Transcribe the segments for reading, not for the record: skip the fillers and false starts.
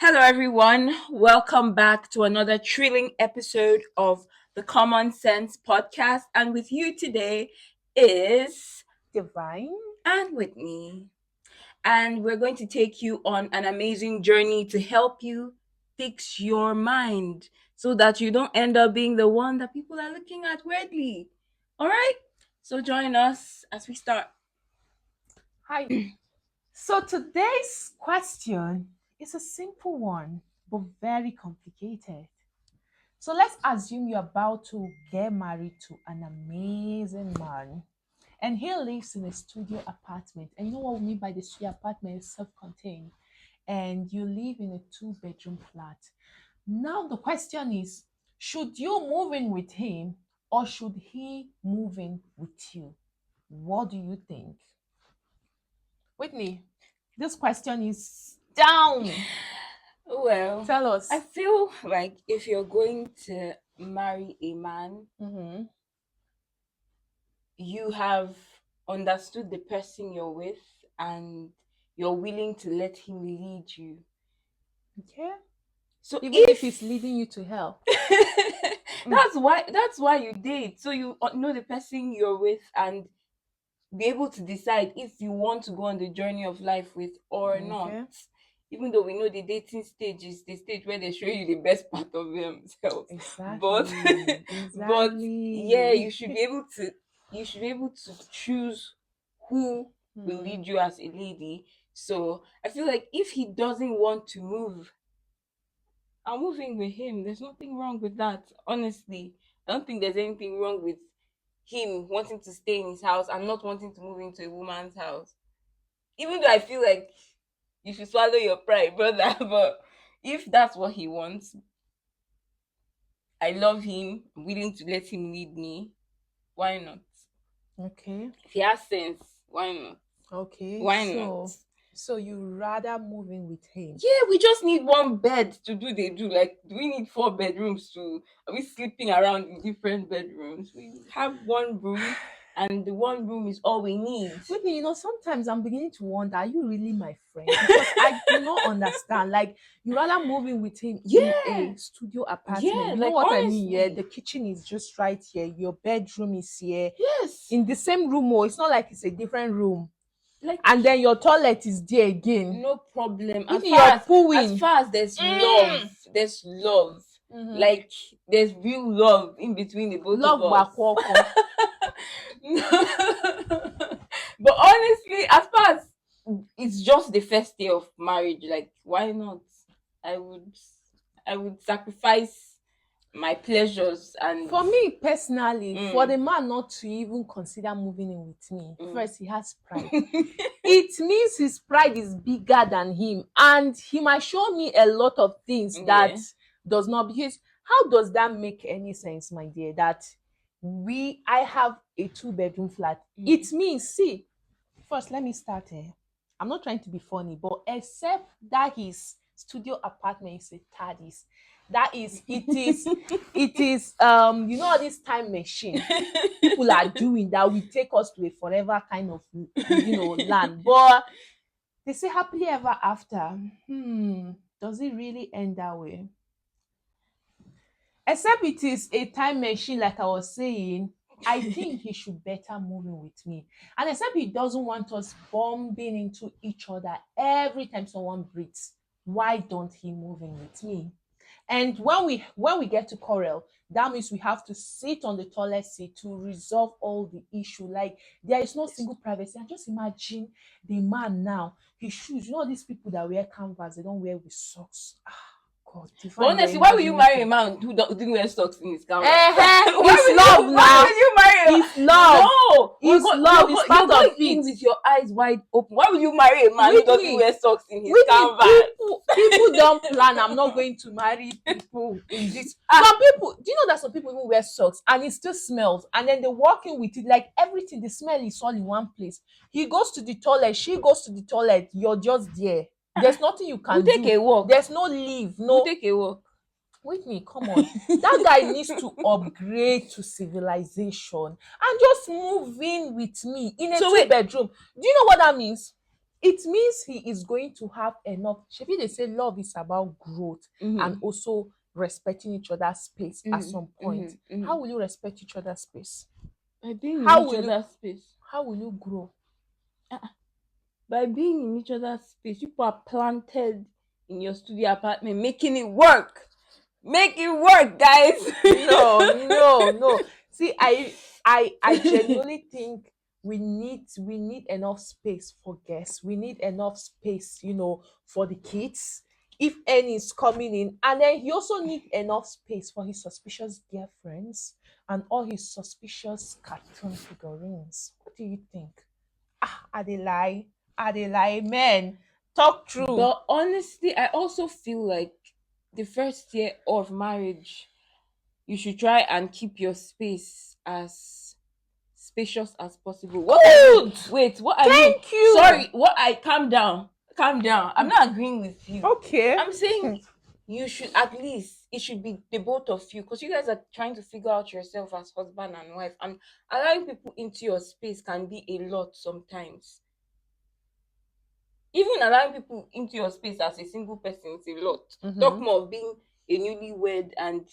Hello, everyone. Welcome back to another thrilling episode of the Common Sense Podcast. And with you today is Divine. and Whitney. And we're going to take you on an amazing journey to help you fix your mind so that you don't end up being the one that people are looking at weirdly. All right? So join us as we start. Hi. So today's question is a simple one, but very complicated. So let's assume you're about to get married to an amazing man, and he lives in a studio apartment. And you know what we mean by the studio apartment is self-contained, and you live in a two-bedroom flat. Now the question is, should you move in with him or should he move in with you? What do you think? Whitney, this question is down. Well, Tell us. I feel like if you're going to marry a man, Mm-hmm. you have understood the person you're with and you're willing to let him lead you. Okay. So Even if if he's leading you to hell. that's why you date. So you know the person you're with and be able to decide if you want to go on the journey of life with or not. Okay. Even though we know the dating stage is the stage where they show you the best part of themselves. Exactly. But but yeah, Exactly. you should be able to choose who will lead you as a lady. So I feel like if he doesn't want to move, I'm moving with him. There's nothing wrong with that. Honestly, I don't think there's anything wrong with him wanting to stay in his house and not wanting to move into a woman's house. Even though I feel like you should swallow your pride, brother. But if that's what he wants, I love him. I'm willing to let him lead me. Why not? Okay. If he has sense, why not? Okay. Why not? So you rather move in with him? Yeah, we just need one bed to do they do. Like, do we need 4 bedrooms to? Are we sleeping around in different bedrooms? We have one room, and the one room is all we need. Whitney, sometimes I'm beginning to wonder, are you really my friend? Because I do not understand. Like, you rather move in with him in a studio apartment. Yeah, You know like, what I mean? Yeah, honestly. the kitchen is just right here. Your bedroom is here. Yes. In the same room, or it's not like it's a different room. Like, And then your toilet is there again. no problem. As Whitney, far you're as, pooing. as far as there's love. Mhm. Like, there's real love in between the both Love of us. back. But honestly, as far as it's just the first day of marriage, like, why not? I would sacrifice my pleasures and For me personally, Mm. for the man not to even consider moving in with me, Mm. first he has pride. It means his pride is bigger than him, and he might show me a lot of things that does not, because how does that make any sense, my dear? That I have a 2-bedroom flat. It means, see, first let me start here. I'm not trying to be funny, but except that his studio apartment is a TARDIS. That is, it is all this time machine people are doing that will take us to a forever kind of land. But they say happily ever after. Does it really end that way? Except it is a time machine, like I was saying, I think he should better move in with me. And except he doesn't want us bumping into each other every time someone breathes, why don't he move in with me? And when we get to quarrel, that means we have to sit on the toilet seat to resolve all the issue. Like, there is no single privacy. And just imagine the man now, his shoes. These people that wear canvas, they don't wear with socks. God, but honestly, why will you marry a man who didn't wear socks in his canvas? It's love now. Why will you marry a man? It's love. No, It's love. It's part of it. With your eyes wide open. Why will you marry a man who doesn't wear socks in his canvas? People don't plan. I'm not going to marry people in this. Some people, do you know that some people even wear socks and it still smells, and then they walk in with it, like everything, the smell is all in one place. He goes to the toilet, she goes to the toilet, you're just there. There's nothing you can do. Take a walk. There's no leave. No. Take a walk. Wait me, come on. That guy needs to upgrade to civilization and just move in with me in a 2-bedroom. Do you know what that means? it means he is going to have enough. Shebi they say love is about growth and also respecting each other's space at some point. How will you respect each other's space? By being How in will each you- other's space. How will you grow? By being in each other's space, people are planted in your studio apartment, making it work. Make it work, guys. No. See, I genuinely think we need enough space for guests. We need enough space, for the kids. If any is coming in, and then he also need enough space for his suspicious girlfriends and all his suspicious cartoon figurines. What do you think? Are they lie? Are they lie? Men, talk true. But honestly, I also feel like the first year of marriage, you should try and keep your space as spacious as possible. Wait, what I mean? Thank you. Sorry, calm down. Calm down. I'm not agreeing with you. Okay. I'm saying you should at least, it should be the both of you, because you guys are trying to figure out yourself as husband and wife, and allowing people into your space can be a lot sometimes. Even allowing people into your space as a single person is a lot. Talk more of being a newlywed. And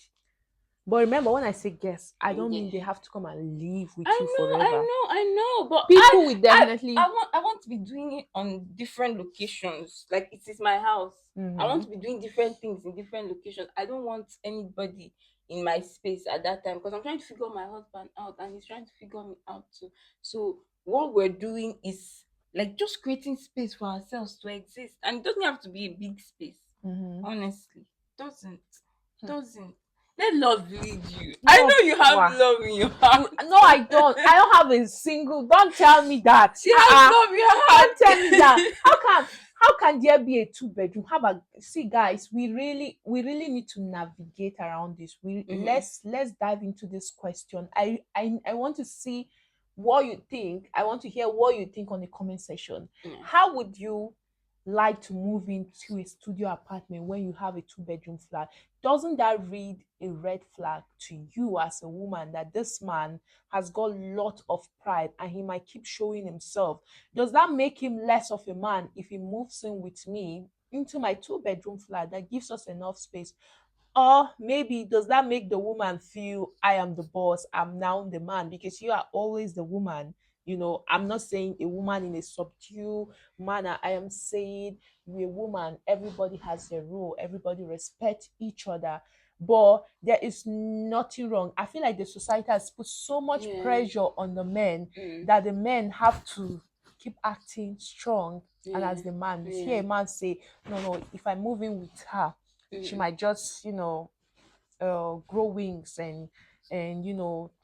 But remember, when I say guests, I don't mean they have to come and live with you forever. I know, but People will definitely. I want to be doing it on different locations. Like, it is my house. I want to be doing different things in different locations. I don't want anybody in my space at that time, because I'm trying to figure my husband out and he's trying to figure me out too. So what we're doing is like just creating space for ourselves to exist, and it doesn't have to be a big space. Honestly, doesn't. Let love lead you. I know you have love in your heart. No, I don't. I don't have a single. Don't tell me that. She has love in your heart. Don't tell me that. How can there be a 2-bedroom? See, guys, we really need to navigate around this. Let's dive into this question. I want to see what you think. I want to hear what you think on the comment section. How would you like to move into a studio apartment when you have a 2-bedroom flat? Doesn't that read a red flag to you as a woman that this man has got a lot of pride and he might keep showing himself? Does that make him less of a man if he moves in with me into my 2-bedroom flat that gives us enough space? Or maybe does that make the woman feel I am the boss, I'm now the man, because you are always the woman? I'm not saying a woman in a subdued manner. I am saying you're a woman. Everybody has their role. Everybody respect each other. But there is nothing wrong. I feel like the society has put so much pressure on the men that the men have to keep acting strong. And as the man, you hear a man say, no, if I move in with her, she might just, grow wings and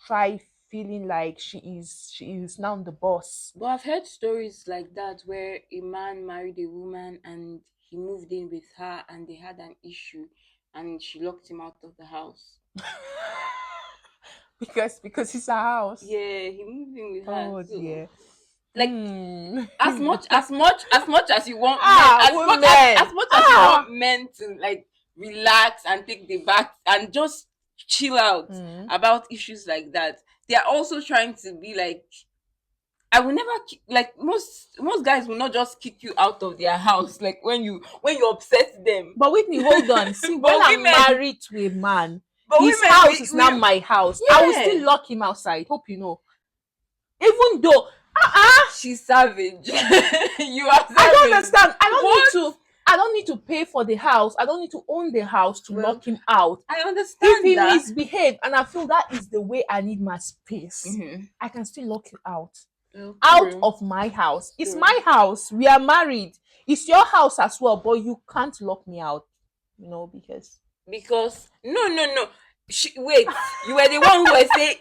try feeling like she is now the boss. But I've heard stories like that where a man married a woman and he moved in with her and they had an issue and she locked him out of the house. because it's a house. Yeah, he moved in with her. Oh dear. Like as much as you want as much as you want men to like relax and take the bath and just chill out about issues like that, they are also trying to be like, I will never like most guys will not just kick you out of their house like when you upset them. But Whitney, hold on. See, when I'm married to a man, but his house is not my house. I will still lock him outside. Hope you know. Even though she's savage. You are savage. I don't understand. I don't need to pay for the house. I don't need to own the house to lock him out. I understand if he misbehaves, and I feel that is the way I need my space, I can still lock you out. Out of my house. It's my house. We are married. It's your house as well, but you can't lock me out. Because no. Wait, you were the one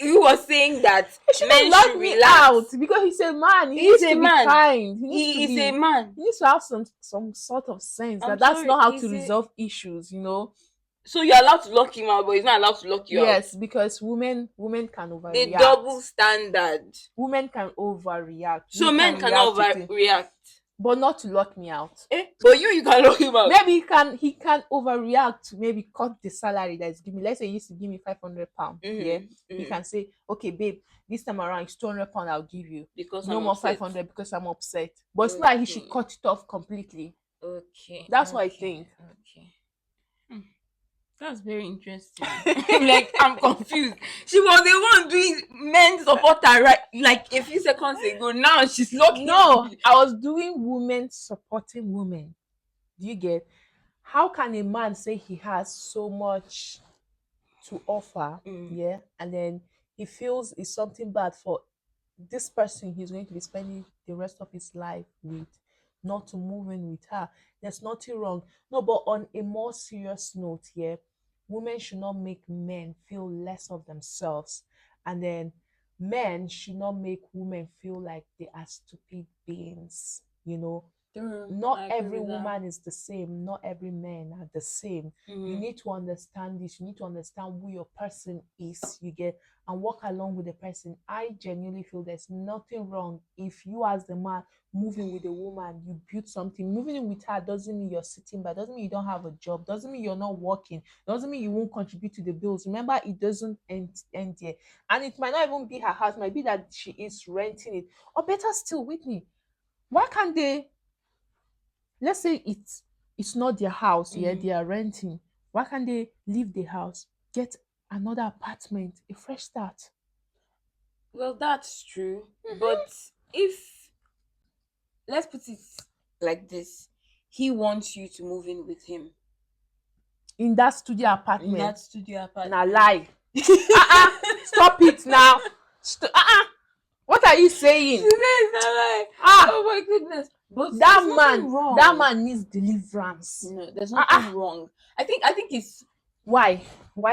who was saying that men lock should me relax. out because he's a man. He needs to be kind. He is a man. He needs to have some sort of sense that's not how to resolve issues. So you're allowed to lock him out, but he's not allowed to lock you out. Yes, because women can overreact. The double standard. Women can overreact. So men cannot overreact. but not to lock me out. But you can lock him out. Maybe he can overreact to maybe cut the salary that's given me. Let's say he used to give me £500. Yeah. He can say, okay, babe, this time around it's £200 I'll give you. Because No I'm more upset. 500 because I'm upset. But it's not like he should cut it off completely. Okay. That's what I think. Okay. That's very interesting. Like, I'm confused. She was the one doing men support her right like a few seconds ago. Now she's locking. No, I was doing women supporting women. Do you get? How can a man say he has so much to offer, yeah, and then he feels it's something bad for this person he's going to be spending the rest of his life with, not to move in with her? There's nothing wrong. No, but on a more serious note here, women should not make men feel less of themselves, and then men should not make women feel like they are stupid beings, you know. Not every woman is the same, not every man are the same. You need to understand this. You need to understand who your person is, you get, and walk along with the person. I genuinely feel there's nothing wrong if you, as the man, moving with a woman, you build something. Moving in with her doesn't mean you're sitting by, doesn't mean you don't have a job, doesn't mean you're not working, doesn't mean you won't contribute to the bills. Remember, it doesn't end there. And it might not even be her house, it might be that she is renting it. Or better still, Whitney, why can't they, let's say it's not their house, yeah, they are renting. Why can't they leave the house, get another apartment, a fresh start? Well, that's true. But if, let's put it like this, he wants you to move in with him in that studio apartment. Nah, lie. Stop it now. What are you saying? Oh my goodness. But that man needs deliverance. No, there's nothing wrong. I think it's why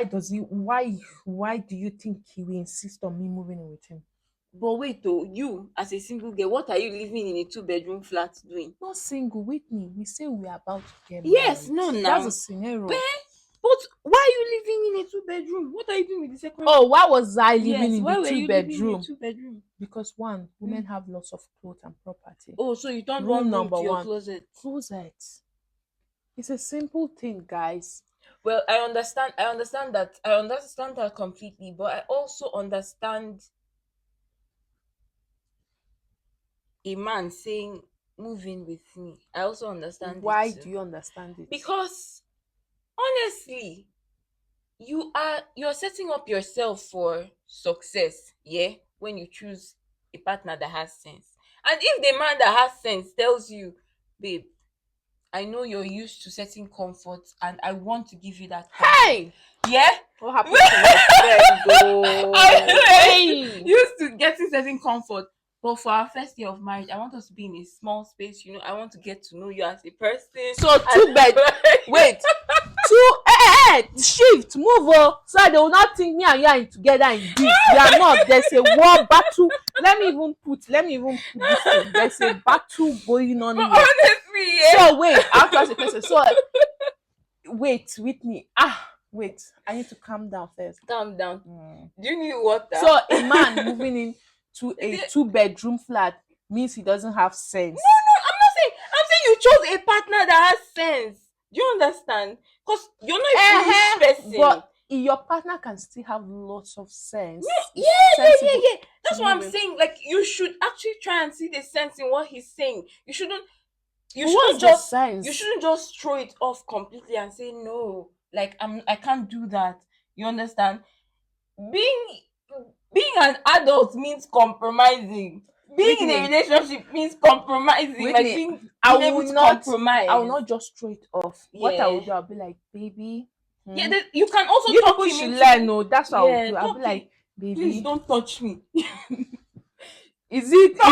does he, why do you think he will insist on me moving in with him? But wait though, you as a single girl, what are you living in a 2-bedroom flat doing? Not single, Whitney. We say we're about to get yes married. No, now that's a scenario. But why are you living in a 2-bedroom? What are you doing with the second? Oh, why was I living in why the were you 2-bedroom? living in a 2-bedroom? Because one, women have lots of clothes and property. Oh, so you don't Rule want number to your one. closet. It's a simple thing, guys. Well, I understand that completely, but I also understand a man saying move in with me. I also understand why it too. do you understand it? Because honestly, you're setting up yourself for success, yeah, when you choose a partner that has sense. And if the man that has sense tells you, babe, I know you're used to certain comforts and I want to give you that comfort. Hey! Yeah? What happened to my friend? Hey! Used to getting certain comfort. But for our first year of marriage, I want us to be in a small space, you know. I want to get to know you as a person. So 2 bed. Wait. Shift, move so they will not think me and you are together in this. We are not. There's a war battle. Let me even put this in. There's a battle going on here. Honestly, yeah. So wait, I have to ask a question. So wait, Whitney. Wait. I need to calm down first. Calm down. Do you need water? So a man moving into a 2-bedroom flat means he doesn't have sense. No, I'm not saying. I'm saying you chose a partner that has sense. Do you understand? Because you're not a foolish person. But your partner can still have lots of sense. Yeah. That's what I'm saying. Like, you should actually try and see the sense in what he's saying. You shouldn't just throw it off completely and say no. Like, I can't do that. You understand? Being an adult means compromising. Being in a relationship means compromising. Whitney, like being able to compromise. I will not just throw it off. Yeah. What I will do, I'll be like, baby. Yeah, you can also you talk people should learn. No, that's what I will do. I'll be like, baby, please don't touch me. Is it I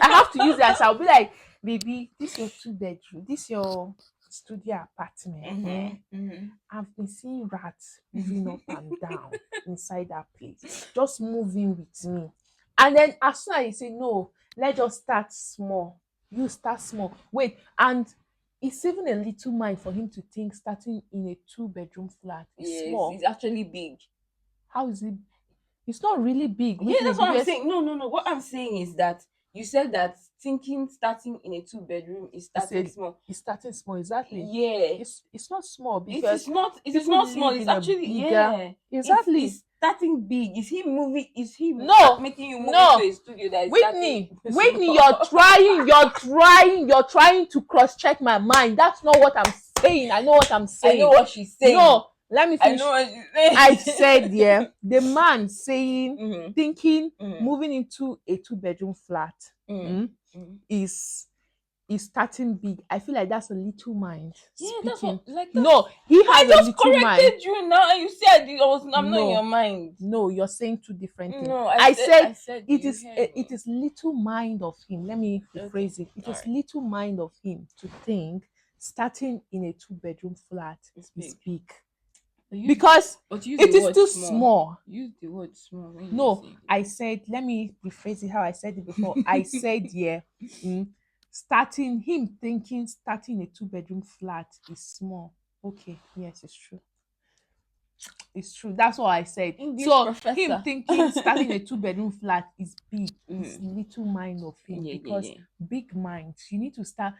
have to use that. So I'll be like, baby, this is your 2-bedroom. This is your studio apartment. I've been seeing rats moving up and down inside that place. Just move in with me. And then as soon as you say no, let's just start small. You start small. Wait, and it's even a little mind for him to think starting in a 2-bedroom flat is small. It's actually big. How is it? It's not really big. Yeah, that's what I'm saying. No. What I'm saying is that you said that thinking starting in a two-bedroom is starting small. It's starting small, exactly. Yeah. It's not small It because is not. It is people not small. live It's in a actually bigger. yeah. Exactly. It's starting big. Is he moving? Is he No, making you move no. into a studio that is Whitney, starting Whitney, small? you're trying to cross-check my mind. That's not what I'm saying. I know what I'm I saying. know what she's saying. No, let me I finish. know what she's saying. I said, yeah, the man saying, Mhm. thinking, Mhm. moving into a two-bedroom flat is starting big. I feel like that's a little mind Yeah, speaking. that's what, like No, he I has a just little mind. corrected you now, and you said I'm not in No. your mind. No, you're saying two different things. No, I said it is it is little mind of him. Let me rephrase it. It is Alright. little mind of him to think starting in a two-bedroom flat is big. Because it is too small. Use the word small. When No, you say I said, let me rephrase it how I said it before. I said, yeah, starting a two-bedroom flat is small. Okay, yes, it's true. It's true. That's what I said. English so professor. him thinking starting a two-bedroom flat is big. It's little mind of him because big minds. You need to start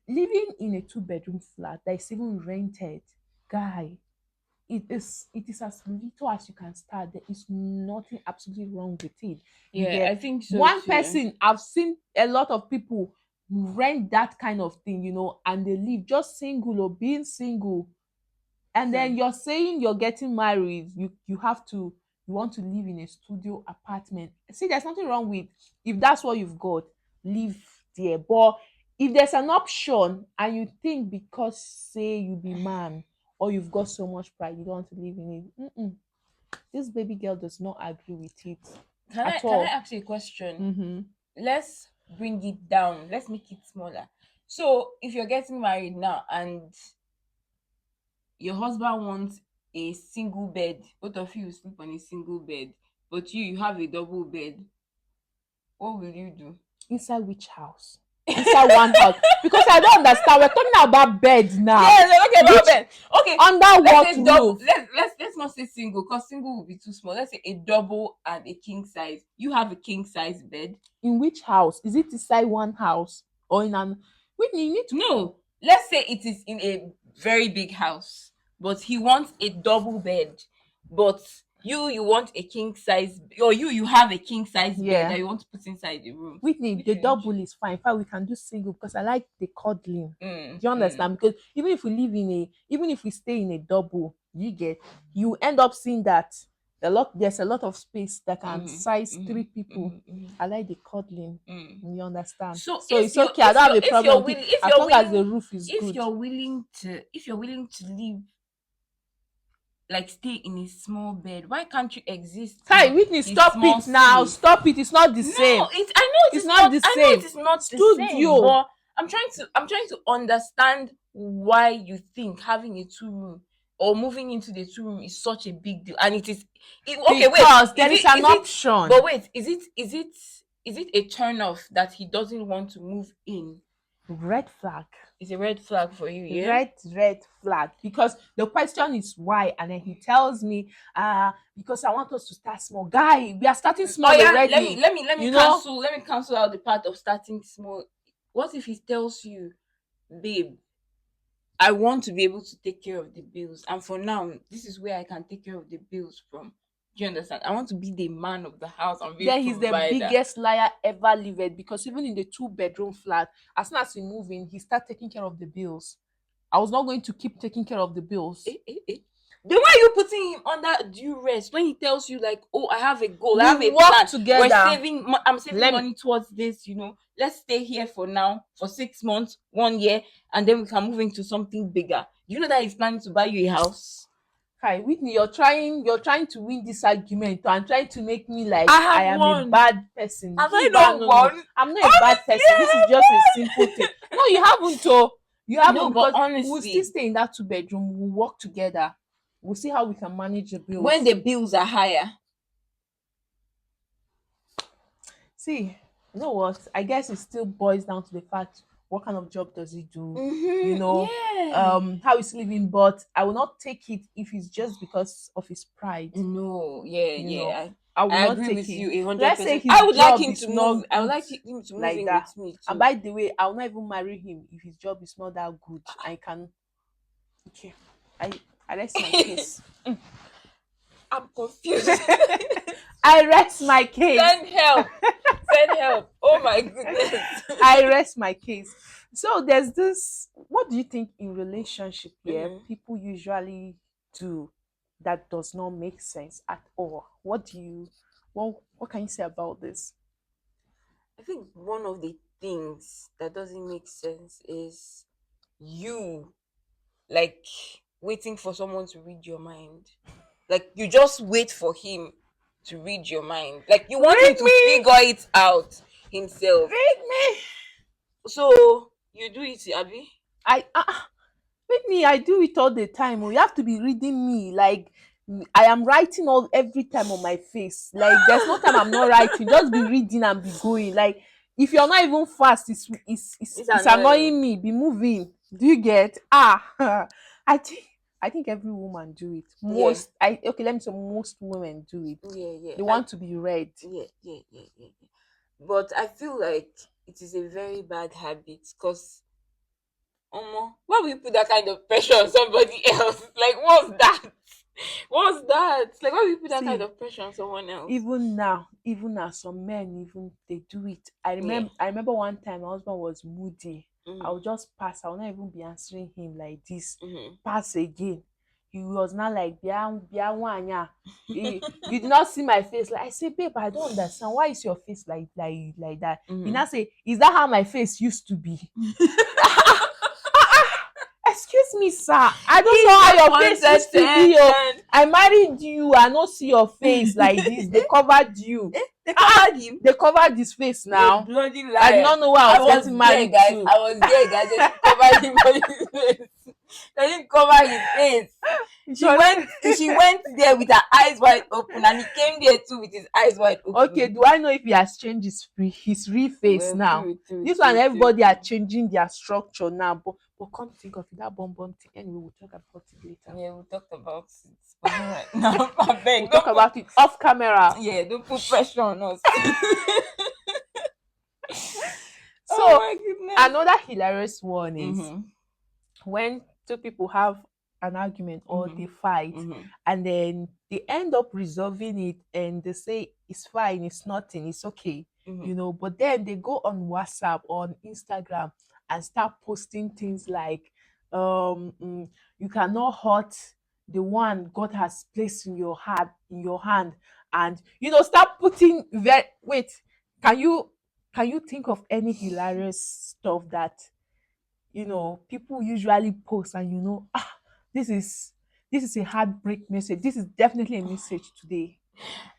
living in a two-bedroom flat that is even rented. Guy, it is as little as you can start. There is nothing absolutely wrong with it. Yeah, I think so. One too. person, I've seen a lot of people rent that kind of thing, and they live just single or being single. And then you're saying you're getting married, you want to live in a studio apartment. See, there's nothing wrong with, if that's what you've got, live there. But if there's an option and you think because say you be man or you've got so much pride you don't want to live in it, this baby girl does not agree with it Can at I all. ask you a question? Let's bring it down. Let's make it smaller. So if you're getting married now and your husband wants a single bed, both of you sleep on a single bed, but you have a double bed, what will you do? Inside which house? Inside one house? Because I don't understand. We're talking about bed now. Yes, we're talking about bed. Okay, under what roof? Let's not say single, because single will be too small. Let's say a double and a king size. You have a king size bed. In which house? Is it inside one house or in an? Whitney, you need to. No, let's say it is in a very big house, but he wants a double bed, but you want a king size, or you have a king size bed that you want to put inside the room. Whitney, the double is fine. In fact, we can do single because I like the cuddling. Do you understand? Because even if we stay in a double, you end up seeing that there's a lot of space that can size three people. I like the cuddling. You understand? So it's okay. I don't have a problem with it, as long as the roof is good. If you're willing to live, like stay in a small bed, why can't you exist? Hi, Whitney, stop it now. Stop it. It's not the same. No, I know it's not the same. I know it is not the same. But I'm trying to understand why you think having a two-room or moving into the two-room is such a big deal. And okay, because wait, there is an option. But wait, is it a turn off that he doesn't want to move in? Red flag. It's a red flag for you, yeah? Red flag. Because the question is why, and then he tells me, because I want us to start small. Guy, we are starting small already. Let me cancel out the part of starting small. What if he tells you, babe, I want to be able to take care of the bills, and for now, this is where I can take care of the bills from. Do you understand? I want to be the man of the house and be then he's the biggest liar ever lived, because even in the two-bedroom flat, as soon as we move in, he start taking care of the bills. I was not going to keep taking care of the bills. Then why are you putting him under duress when he tells you like, oh, I have a goal, I have a work plan together. I'm saving money towards this, let's stay here for now for 6 months, 1 year, and then we can move into something bigger. You know that he's planning to buy you a house. Hi, Whitney, you're trying to win this argument and trying to make me like I am a bad person. Have I not won? I'm not a bad person. This is just a simple thing. No, you haven't. You haven't. No, but honestly, we'll still stay in that two-bedroom. We'll work together. We'll see how we can manage the bills. When the bills are higher. See, you know what? I guess it still boils down to the fact, what kind of job does he do? How he's living. But I will not take it if it's just because of his pride. No, yeah. I will I not agree take with him. you 100%. Let's say I his would like job him is to not move. I would good like him to move like in that. with me And too. by the way, I will not even marry him if his job is not that good. I can. Okay, I rest my case. I'm confused. I rest my case. Send help. Send help. Oh my goodness. I rest my case. So there's this. What do you think in relationship here Mhm. people usually do that does not make sense at all? What can you say about this? I think one of the things that doesn't make sense is you like waiting for someone to read your mind. Like you just wait for him to read your mind. Like you want him Read to me, figure it out himself. read me. So you do it, Abby? I With me, I do it all the time. Oh, you have to be reading me. Like I am writing all every time on my face. Like there's no time I'm not writing. Just be reading and be going. Like if you're not even fast, It's it's annoying. annoying me. Be moving. Do you get? I think I think every woman do it. Yeah. Let me say most women do it. Yeah, yeah. They want to be read. Yeah. But I feel like it is a very bad habit because why would you put that kind of pressure on somebody else? Like what's that? What's that? Like why would you put that kind See, of pressure on someone else? even now, some men even they do it. I Yeah. remember I remember one time my husband was moody. I Mm-hmm. would just pass. I would not even be answering him like this. Mm-hmm. Pass again. He was not like bia bia wanya. You did not see my face. Like I say, babe, I don't understand. Why is your face like that? He Mm-hmm. now say, is that how my face used to be? Excuse me, sir. I don't know how your face used to be. Oh. I married you. I don't see your face like this. They covered you. They covered him. They covered his face You now. bloody liar. I did not know where I was getting there, married guys. to. I was there, guys. They didn't cover him on his face. They didn't cover his face. She went there with her eyes wide open, and he came there too with his eyes wide open. Okay, do I know if he has changed his real face Well, now? true, This true, one, everybody true. are changing their structure now. But come to think of it, that bomb thing. Anyway, we'll talk about it later. Yeah, we talked about it. But right now, I beg, We'll talk about it off camera. Yeah, don't put pressure on us. So oh my goodness. another hilarious one is Mm-hmm. when two people have an argument or Mhm. they fight, Mm-hmm. and then they end up resolving it and they say it's fine, it's nothing, it's okay, Mm-hmm. but then they go on WhatsApp or on Instagram and start posting things like you cannot hurt the one God has placed in your heart, in your hand, and start putting can you think of any hilarious stuff that people usually post, and this is a heartbreak message. This is definitely a message today.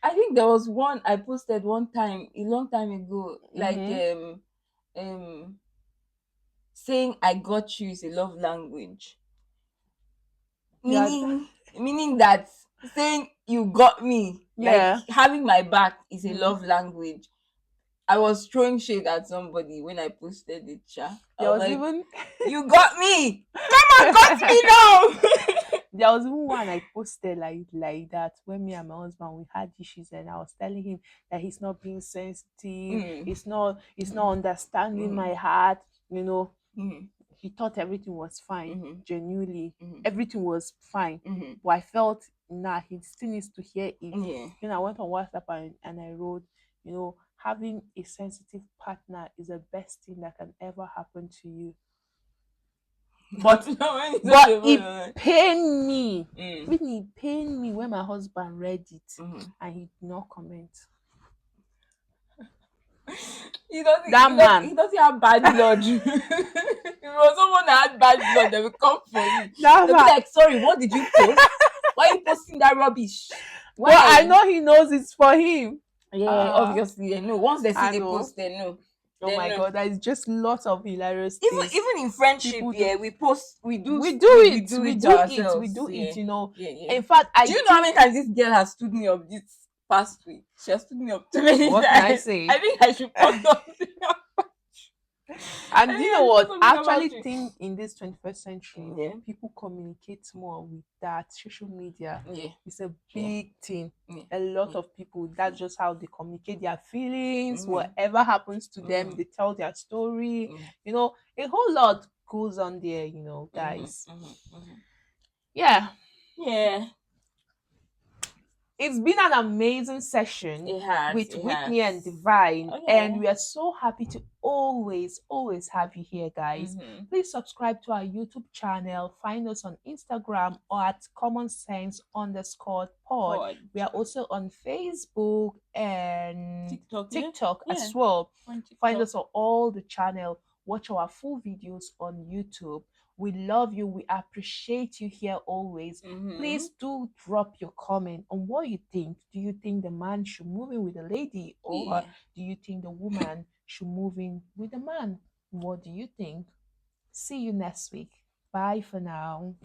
I think there was one I posted one time a long time ago, like Mhm. saying I got you is a love language. Yeah. Meaning that saying you got me, Yeah. like having my back is a Mhm. love language. I was throwing shade at somebody when I posted it, Sha. I There was was like, even you got me. Come on, got me now. there was even one I posted like that when me and my husband we had issues, and I was telling him that he's not being sensitive, Mm. he's not understanding Mm. my heart. Mm. He thought everything was fine. Mhm. Genuinely, Mhm. everything was fine. Mhm. But I felt, nah, he still needs to hear it. Yeah. Then I went on WhatsApp and I wrote, having a sensitive partner is the best thing that can ever happen to you. But it pained me. Really, it pained me when my husband read it and he did not comment. He doesn't have bad blood. If it was someone that had bad blood, they will come for you. They'll be like, sorry, what did you post? Why are you posting that rubbish? Well, I know he knows it's for him. Yeah, obviously they know. Once they see the post, they know. Oh my God, there is just lots of hilarious things. Even in friendship, we post, we do it, Yeah. In fact, do you know how many times this girl has stood me up this past week? She has stood me up too many times. What can I say? I think I should post something. And you know Anyways, what? talking I about actually it. think in this 21st century, Yeah. people communicate more with that. Social media Yeah. is a Yeah. big thing. Yeah. A lot Yeah. of people, that's just how they communicate their feelings, Mhm. whatever happens to them, Mhm. they tell their story. Yeah. You know, a whole lot goes on there, guys. Yeah. Yeah. It's been an amazing session It has. with It Whitney has. and Divine, Oh and yeah. we are so happy to always have you here, guys. Please subscribe to our YouTube channel, find us on Instagram or at common sense _pod. Pod. We are also on Facebook and TikTok. TikTok Yeah. as Yeah. well. On Find TikTok. us on all the channel. Watch our full videos on YouTube. We love you. We appreciate you here always. Please do drop your comment on what you think. Do you think the man should move in with the lady, or Yeah. do you think the woman should move in with the man? What do you think? See you next week. Bye for now.